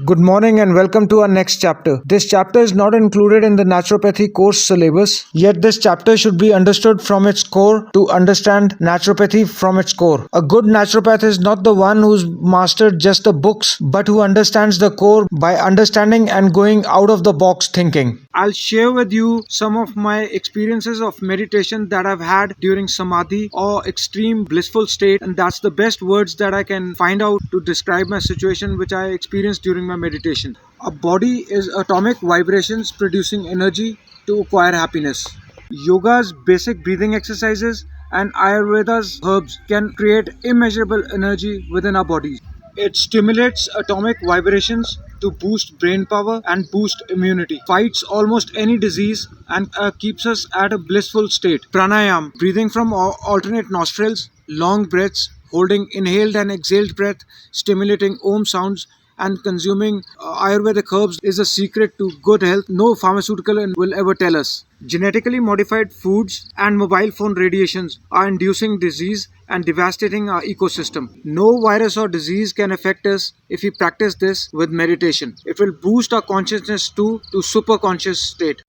Good morning and welcome to our next chapter. This chapter is not included in the naturopathy course syllabus, yet this chapter should be understood from its core to understand naturopathy from its core. A good naturopath is not the one who's mastered just the books, but who understands the core by understanding and going out of the box thinking. I'll share with you some of my experiences of meditation that I've had during samadhi or extreme blissful state, and that's the best words that I can find out to describe my situation which I experienced during my meditation. Our body is atomic vibrations producing energy to acquire happiness. Yoga's basic breathing exercises and Ayurveda's herbs can create immeasurable energy within our bodies. It stimulates atomic vibrations to boost brain power and boost immunity, fights almost any disease, and keeps us at a blissful state. Pranayam, breathing from alternate nostrils, long breaths, holding inhaled and exhaled breath, stimulating Om sounds, and consuming Ayurvedic herbs is a secret to good health no pharmaceutical will ever tell us. Genetically modified foods and mobile phone radiations are inducing disease and devastating our ecosystem. No virus or disease can affect us if we practice this with meditation. It will boost our consciousness to super conscious state.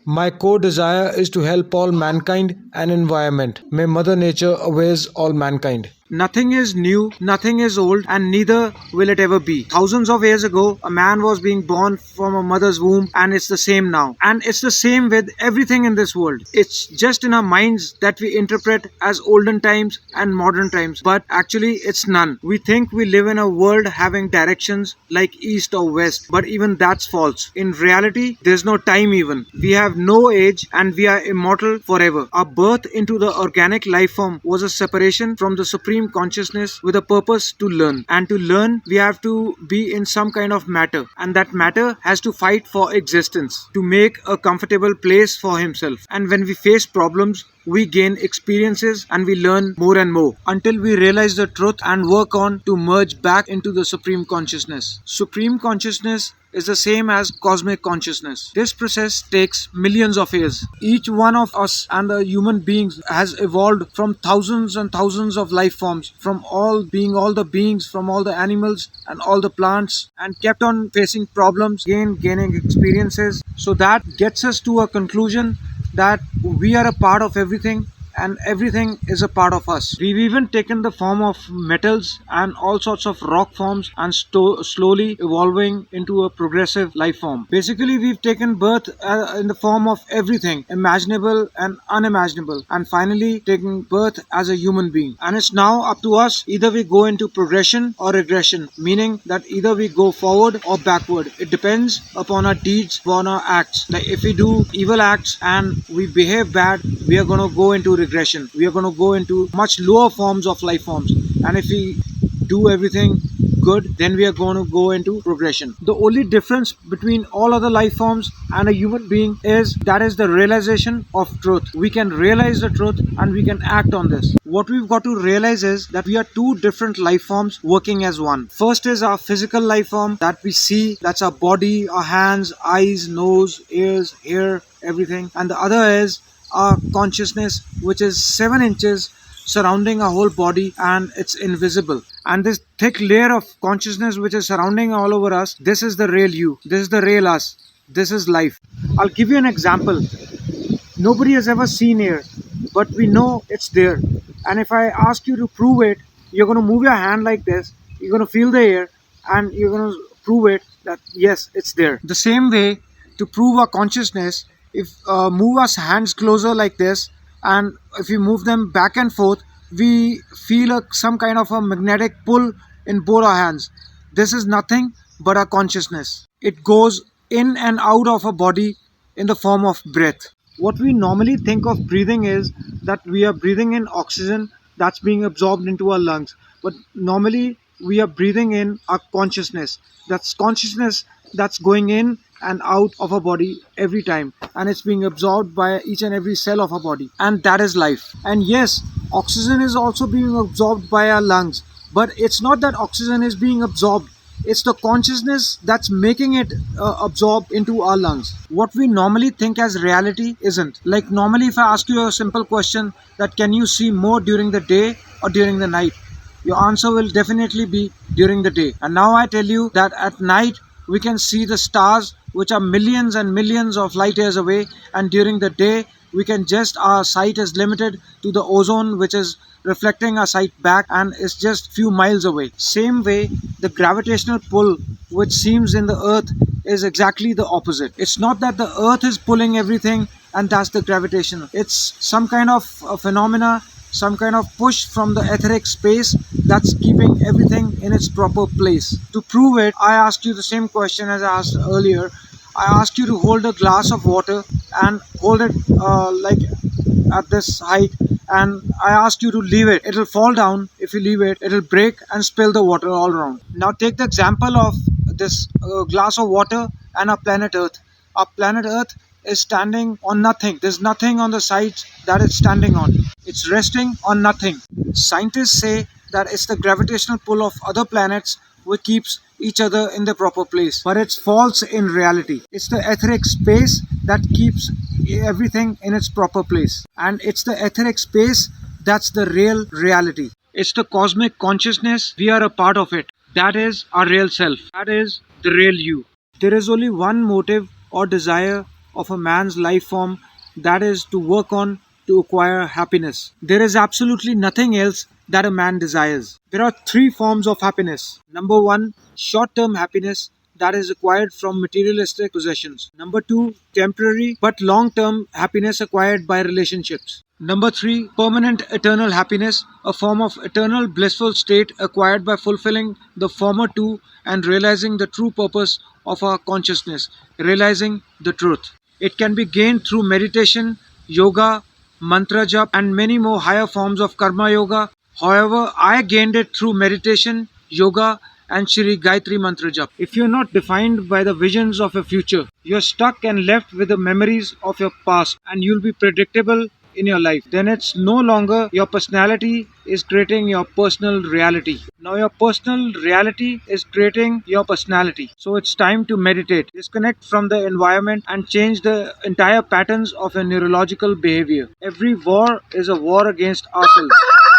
My core desire is to help all mankind and environment. May Mother Nature awares all mankind. Nothing is new, nothing is old, and neither will it ever be. Thousands of years ago, a man was being born from a mother's womb, and it's the same now. And it's the same with everything in this world. It's just in our minds that we interpret as olden times and modern times, but actually it's none. We think we live in a world having directions like east or west, but even that's false. In reality, there's no time even. We have no age and we are immortal forever. Our birth into the organic life form was a separation from the supreme consciousness with a purpose to learn. And to learn, we have to be in some kind of matter. And that matter has to fight for existence, to make a comfortable place for himself. And when we face problems, we gain experiences and we learn more and more until we realize the truth and work on to merge back into the Supreme Consciousness. Supreme Consciousness is the same as cosmic consciousness. This process takes millions of years. Each one of us and the human beings has evolved from thousands and thousands of life forms, from all the beings, from all the animals and all the plants, and kept on facing problems, gaining experiences. So that gets us to a conclusion that we are a part of everything and everything is a part of us. We've even taken the form of metals and all sorts of rock forms and slowly evolving into a progressive life form. Basically, we've taken birth in the form of everything imaginable and unimaginable, and finally taking birth as a human being. And it's now up to us, either we go into progression or regression, meaning that either we go forward or backward. It depends upon our deeds, upon our acts. Like if we do evil acts and we behave bad, we are going to go into regression. We are going to go into much lower forms of life forms. And if we do everything good, then we are going to go into progression. The only difference between all other life forms and a human being is the realization of truth. We can realize the truth and we can act on this. What we've got to realize is that we are two different life forms working as one. First is our physical life form that we see, that's our body, our hands, eyes, nose, ears, hair, everything. And the other is our consciousness, which is 7 inches surrounding our whole body and it's invisible. And this thick layer of consciousness which is surrounding all over us, this is the real you, this is the real us, this is life. I'll give you an example. Nobody has ever seen air, but we know it's there. And if I ask you to prove it, you're going to move your hand like this, you're going to feel the air and you're going to prove it that yes, it's there. The same way, to prove our consciousness, if move our hands closer like this, and if we move them back and forth, we feel some kind of a magnetic pull in both our hands. This is nothing but our consciousness. It goes in and out of our body in the form of breath. What we normally think of breathing is that we are breathing in oxygen that's being absorbed into our lungs. But normally we are breathing in our consciousness. That's consciousness that's going in and out of our body every time, and it's being absorbed by each and every cell of our body, and that is life. And yes, oxygen is also being absorbed by our lungs, but it's not that oxygen is being absorbed, it's the consciousness that's making it absorb into our lungs. What we normally think as reality isn't. Like normally if I ask you a simple question that can you see more during the day or during the night, Your answer will definitely be during the day. And now I tell you that at night we can see the stars which are millions and millions of light years away, and during the day we can just, our sight is limited to the ozone which is reflecting our sight back and is just few miles away. Same way, the gravitational pull which seems in the earth is exactly the opposite. It's not that the earth is pulling everything and that's the gravitation. It's some kind of a phenomena, some kind of push from the etheric space that's keeping everything in its proper place. To prove it, I asked you the same question as I asked earlier. I asked you to hold a glass of water and hold it like at this height, and I asked you to leave it. It'll fall down if you leave it, it'll break and spill the water all around. Now take the example of this glass of water and our planet Earth. Our planet Earth is standing on nothing. There's nothing on the sides that it's standing on. It's resting on nothing. Scientists say that it's the gravitational pull of other planets which keeps each other in the proper place. But it's false in reality. It's the etheric space that keeps everything in its proper place. And it's the etheric space that's the real reality. It's the cosmic consciousness. We are a part of it. That is our real self. That is the real you. There is only one motive or desire of a man's life form, that is to work on to acquire happiness. There is absolutely nothing else that a man desires. There are three forms of happiness. Number one, short-term happiness that is acquired from materialistic possessions. Number two, temporary but long-term happiness acquired by relationships. Number three, permanent eternal happiness, a form of eternal blissful state acquired by fulfilling the former two and realizing the true purpose of our consciousness, realizing the truth. It can be gained through meditation, yoga, mantra jap, and many more higher forms of karma yoga. However, I gained it through meditation, yoga, and Shri Gayatri Mantra Jap. If you're not defined by the visions of your future, you're stuck and left with the memories of your past, and you'll be predictable in your life. Then it's no longer your personality is creating your personal reality. Now your personal reality is creating your personality. So it's time to meditate, disconnect from the environment and change the entire patterns of your neurological behavior. Every war is a war against ourselves.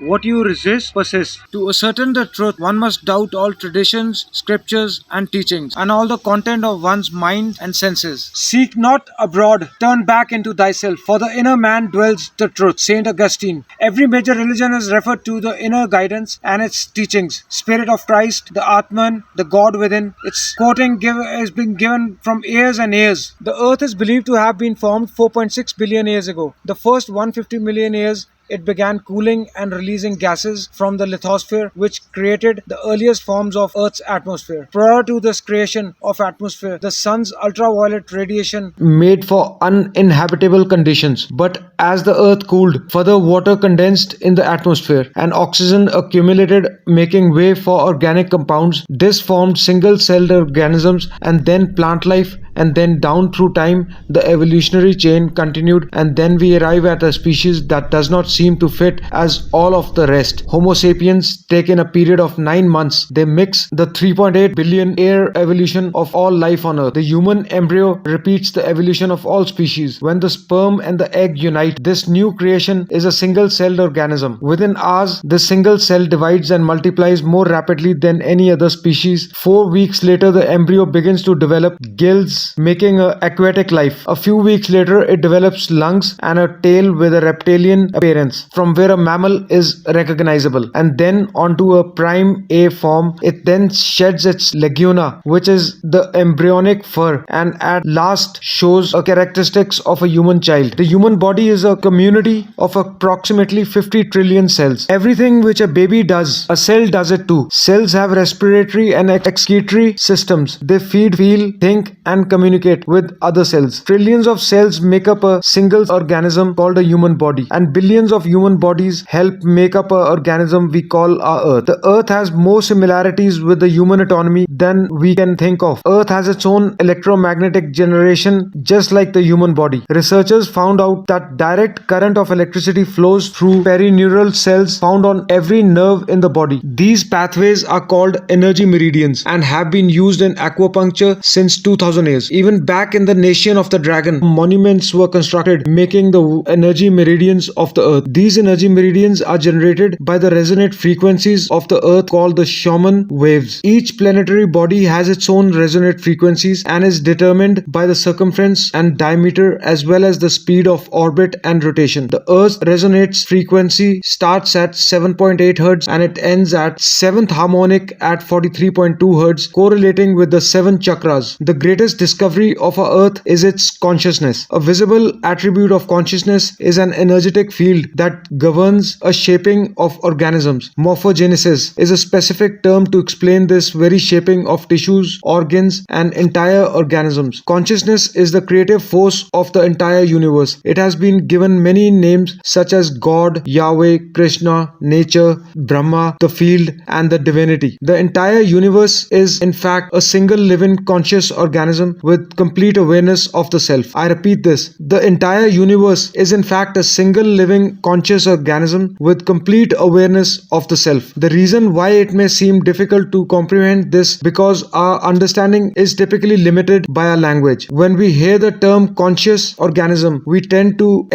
What you resist persists. To ascertain the truth, one must doubt all traditions, scriptures, and teachings, and all the content of one's mind and senses. Seek not abroad, turn back into thyself, for the inner man dwells the truth. Saint Augustine. Every major religion is referred to the inner guidance and its teachings. Spirit of Christ, the Atman, the God within. Its quoting has been given from years and years. The earth is believed to have been formed 4.6 billion years ago. The first 150 million years it began cooling and releasing gases from the lithosphere, which created the earliest forms of Earth's atmosphere. Prior to this creation of atmosphere, the sun's ultraviolet radiation made for uninhabitable conditions. But as the Earth cooled, further water condensed in the atmosphere and oxygen accumulated, making way for organic compounds. This formed single-celled organisms and then plant life, and then down through time the evolutionary chain continued, and then we arrive at a species that does not seem to fit as all of the rest. Homo sapiens take in a period of 9 months. They mix the 3.8 billion year evolution of all life on Earth. The human embryo repeats the evolution of all species. When the sperm and the egg unite, this new creation is a single-celled organism. Within ours, this single cell divides and multiplies more rapidly than any other species. 4 weeks later, the embryo begins to develop gills, making an aquatic life. A few weeks later, it develops lungs and a tail with a reptilian appearance, from where a mammal is recognizable, and then onto a prime A form. It then sheds its leguna, which is the embryonic fur, and at last shows a characteristics of a human child. The human body is a community of approximately 50 trillion cells. Everything which a baby does, a cell does it too. Cells have respiratory and excretory systems. They feed, feel, think, and communicate with other cells. Trillions of cells make up a single organism called a human body, and billions of human bodies help make up an organism we call our Earth. The Earth has more similarities with the human anatomy than we can think of. Earth has its own electromagnetic generation just like the human body. Researchers found out that direct current of electricity flows through perineural cells found on every nerve in the body. These pathways are called energy meridians and have been used in acupuncture since 2000 years. universe. Even back in the nation of the dragon, monuments were constructed making the energy meridians of the earth. These energy meridians are generated by the resonant frequencies of the earth called the Schumann waves. Each planetary body has its own resonant frequencies and is determined by the circumference and diameter as well as the speed of orbit and rotation. The earth's resonance frequency starts at 7.8 Hz and it ends at 7th harmonic at 43.2 Hz, correlating with the 7 chakras. The greatest discovery of our earth is its consciousness. A visible attribute of consciousness is an energetic field that governs a shaping of organisms. Morphogenesis is a specific term to explain this very shaping of tissues, organs, and entire organisms. Consciousness is the creative force of the entire universe. It has been given many names such as God, Yahweh, Krishna, nature, Brahma, the field, and the divinity. The entire universe is in fact a single living conscious organism with complete awareness of the self. I repeat this. The entire universe is in fact a single living conscious organism with complete awareness of the self. The reason why it may seem difficult to comprehend this because our understanding is typically limited by our language. When we hear the term conscious organism, we tend to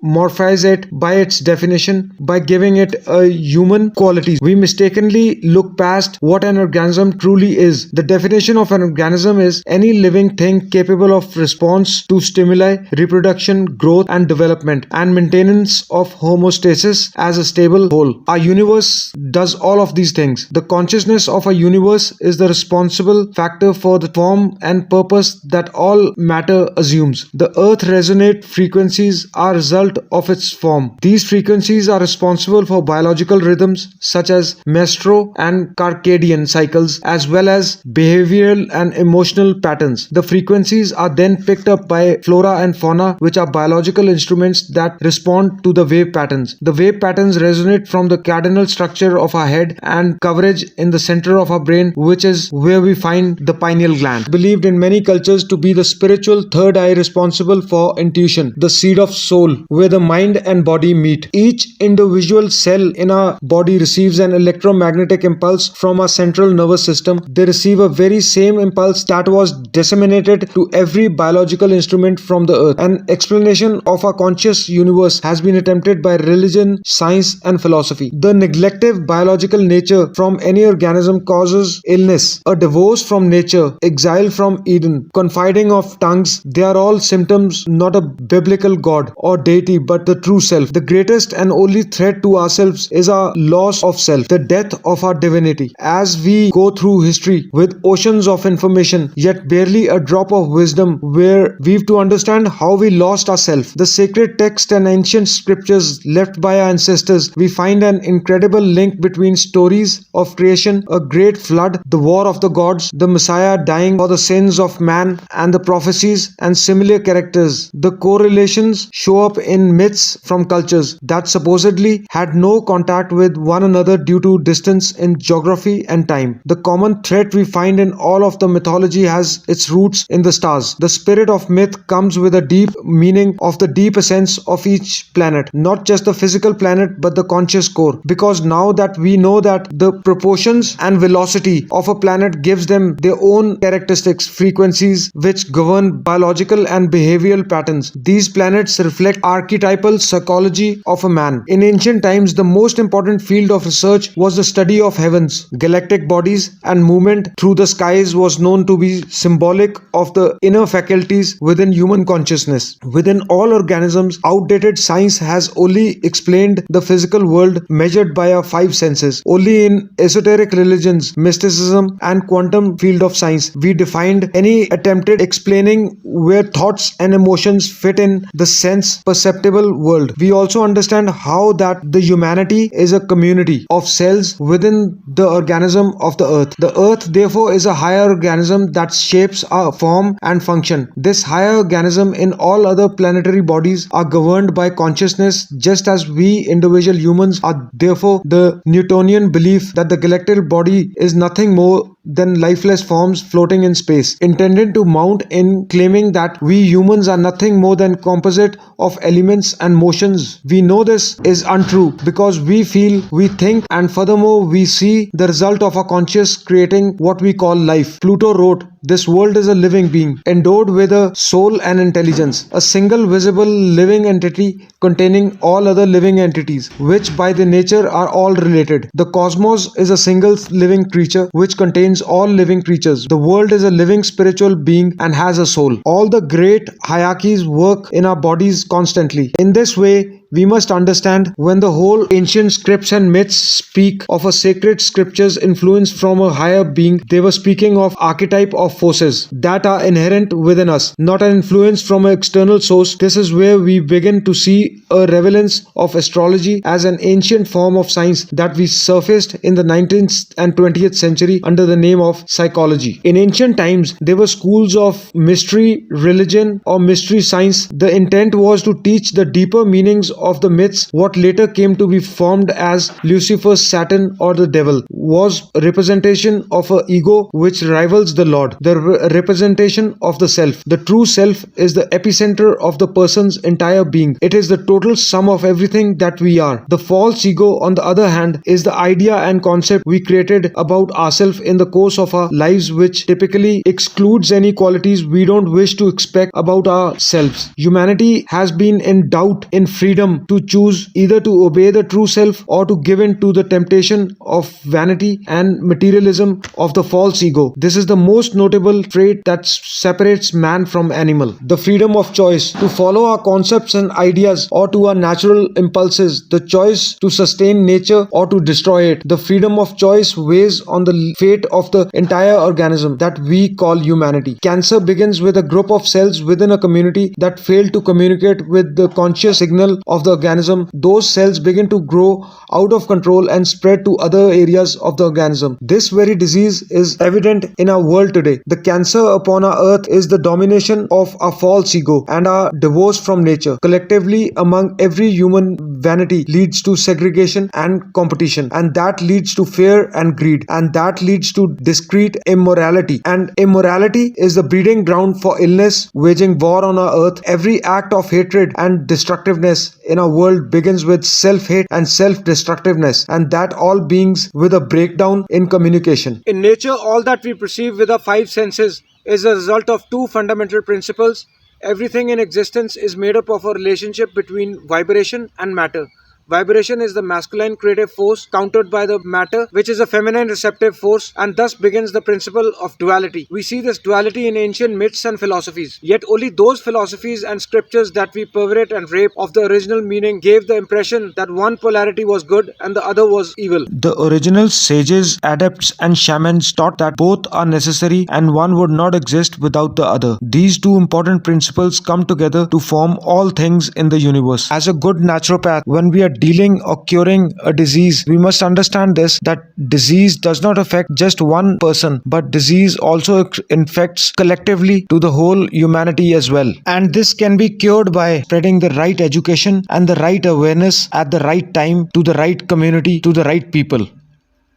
morphize it by its definition by giving it a human qualities. We mistakenly look past what an organism truly is. The definition of an organism is any living thing capable of response to stimuli, reproduction, growth and development, and maintenance of homeostasis as a stable whole. Our universe does all of these things. The consciousness of a universe is the responsible factor for the form and purpose that all matter assumes. The earth resonate frequencies are a result of its form. These frequencies are responsible for biological rhythms such as menstrual and circadian cycles as well as behavioral and emotional patterns. The frequencies are then picked up by flora and fauna, which are biological instruments that respond to the wave patterns. The wave patterns resonate from the cardinal structure of our head and coverage in the center of our brain, which is where we find the pineal gland. Believed in many cultures to be the spiritual third eye responsible for intuition, the seed of soul, where the mind and body meet. Each individual cell in our body receives an electromagnetic impulse from our central nervous system. They receive a very same impulse that was disseminated to every biological instrument from the earth. An explanation of our conscious universe has been attempted by religion, science, and philosophy. The neglective biological nature from any organism causes illness. A divorce from nature, exile from Eden, confiding of tongues, they are all symptoms not a biblical God or deity but the true self. The greatest and only threat to ourselves is our loss of self, the death of our divinity. As we go through history with oceans of information yet barely a drop of wisdom, where we've to understand how we lost ourselves. The sacred text and ancient scriptures left by our ancestors, we find an incredible link between stories of creation, a great flood, the war of the gods, the Messiah dying for the sins of man, and the prophecies and similar characters. The correlations show up in myths from cultures that supposedly had no contact with one another due to distance in geography and time. The common thread we find in all of the mythology has its roots in the stars. The spirit of myth comes with a deep meaning of the deep essence of each planet, not just the physical planet but the conscious core. Because now that we know that the proportions and velocity of a planet gives them their own characteristics, frequencies which govern biological and behavioral patterns. These planets reflect archetypal psychology of a man. In ancient times, the most important field of research was the study of heavens. Galactic bodies and movement through the skies was known to be symbolic of the inner faculties within human consciousness. Within all organisms, outdated science has only explained the physical world measured by our five senses. Only in esoteric religions, mysticism, and quantum field of science, we defined any attempted explaining where thoughts and emotions fit in the sense perceptible world. We also understand how that the humanity is a community of cells within the organism of the earth. The earth therefore is a higher organism that shapes our form and function. This higher organism in all other planetary bodies are governed by consciousness, just as we individual humans are. Therefore, the Newtonian belief that the galactic body is nothing more than lifeless forms floating in space, intended to mount in claiming that we humans are nothing more than composite of elements and motions. We know this is untrue because we feel, we think, and furthermore we see the result of our conscious creating what we call life. Pluto wrote, "This world is a living being, endowed with a soul and intelligence, a single visible living entity containing all other living entities, which by their nature are all related. The cosmos is a single living creature which contains all living creatures. The world is a living spiritual being and has a soul. All the great hierarchies work in our bodies constantly. In this way, we must understand when the whole ancient scripts and myths speak of a sacred scriptures influence from a higher being, they were speaking of archetype of forces that are inherent within us, not an influence from an external source. This is where we begin to see a relevance of astrology as an ancient form of science that we surfaced in the 19th and 20th century under the name of psychology. In ancient times, there were schools of mystery religion or mystery science. The intent was to teach the deeper meanings of the myths. What later came to be formed as Lucifer, Satan, or the devil was a representation of an ego which rivals the Lord, the representation of the self. The true self is the epicenter of the person's entire being. It is the total sum of everything that we are. The false ego, on the other hand, is the idea and concept we created about ourselves in the course of our lives, which typically excludes any qualities we don't wish to expect about ourselves. Humanity has been in doubt in freedom to choose either to obey the true self or to give in to the temptation of vanity and materialism of the false ego. This is the most notable trait that separates man from animal. The freedom of choice to follow our concepts and ideas or to our natural impulses, the choice to sustain nature or to destroy it. The freedom of choice weighs on the fate of the entire organism that we call humanity. Cancer begins with a group of cells within a community that fail to communicate with the conscious signal of the organism. Those cells begin to grow out of control and spread to other areas of the organism. This very disease is evident in our world today. The cancer upon our earth is the domination of our false ego and our divorce from nature. Collectively, among every human, vanity leads to segregation and competition, and that leads to fear and greed, and that leads to discrete immorality, and immorality is the breeding ground for illness, waging war on our earth. Every act of hatred and destructiveness in our world begins with self-hate and self-destructiveness, and that all beings with a breakdown in communication. In nature, all that we perceive with our five senses is a result of two fundamental principles. Everything in existence is made up of a relationship between vibration and matter. Vibration is the masculine creative force countered by the matter, which is a feminine receptive force, and thus begins the principle of duality. We see this duality in ancient myths and philosophies, yet only those philosophies and scriptures that we perverate and rape of the original meaning gave the impression that one polarity was good and the other was evil. The original sages, adepts, and shamans taught that both are necessary and one would not exist without the other. These two important principles come together to form all things in the universe. As a good naturopath, when we are dealing or curing a disease, we must understand this, that disease does not affect just one person, but disease also infects collectively to the whole humanity as well. And this can be cured by spreading the right education and the right awareness at the right time to the right community, to the right people.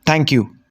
Thank you.